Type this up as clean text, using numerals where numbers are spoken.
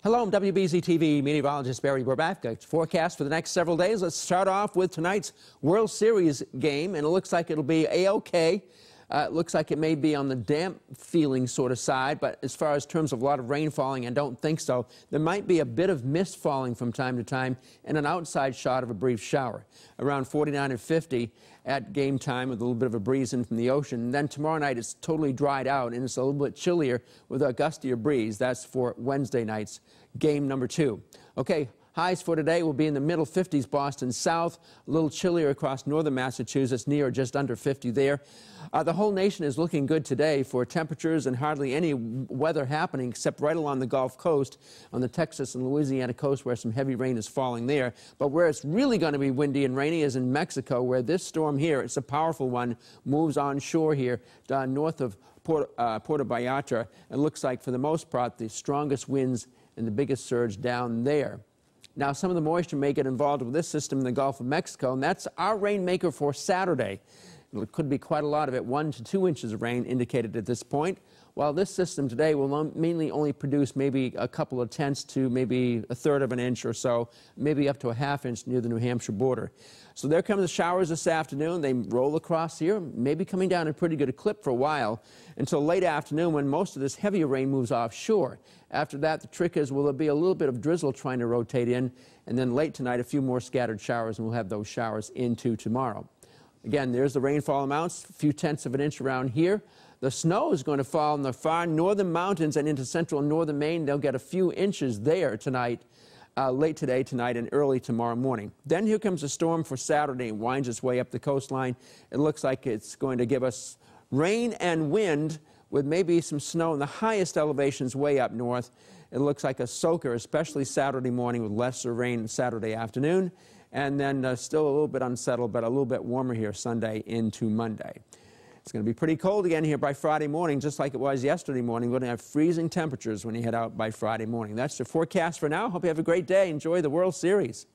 Hello, I'm WBZ TV meteorologist Barry Burbank. Forecast for the next several days. Let's start off with tonight's World Series game, and it looks like it'll be A-OK. It looks like it may be on the damp feeling sort of side, but as far as terms of a lot of rain falling, I don't think so. There might be a bit of mist falling from time to time and an outside shot of a brief shower. Around 49 and 50 at game time with a little bit of a breeze in from the ocean. And then tomorrow night it's totally dried out and it's a little bit chillier with a gustier breeze. That's for Wednesday night's game number 2. Okay. Highs for today will be in the middle 50s, Boston south, a little chillier across northern Massachusetts, near or just under 50 there. The whole nation is looking good today for temperatures and hardly any weather happening except right along the Gulf Coast on the Texas and Louisiana coast where some heavy rain is falling there. But where it's really going to be windy and rainy is in Mexico, where this storm here, it's a powerful one, moves onshore here north of Puerto Vallarta. It looks like for the most part the strongest winds and the biggest surge down there. Now, some of the moisture may get involved with this system in the Gulf of Mexico, and that's our rainmaker for Saturday. It could be quite a lot of it, 1 to 2 inches of rain indicated at this point, while this system today will mainly only produce maybe a couple of tenths to maybe a third of an inch or so, maybe up to a half inch near the New Hampshire border. So there come the showers this afternoon. They roll across here, maybe coming down in pretty good clip for a while until late afternoon when most of this heavier rain moves offshore. After that, the trick is, will there be a little bit of drizzle trying to rotate in, and then late tonight a few more scattered showers, and we'll have those showers into tomorrow. Again, there's the rainfall amounts, a few tenths of an inch around here. The snow is going to fall in the far northern mountains and into central and northern Maine. They'll get a few inches there tonight, late today, tonight, and early tomorrow morning. Then here comes a storm for Saturday and winds its way up the coastline. It looks like it's going to give us rain and wind with maybe some snow in the highest elevations way up north. It looks like a soaker, especially Saturday morning with lesser rain Saturday afternoon. And then still a little bit unsettled, but a little bit warmer here Sunday into Monday. It's going to be pretty cold again here by Friday morning, just like it was yesterday morning. We're going to have freezing temperatures when you head out by Friday morning. That's your forecast for now. Hope you have a great day. Enjoy the World Series.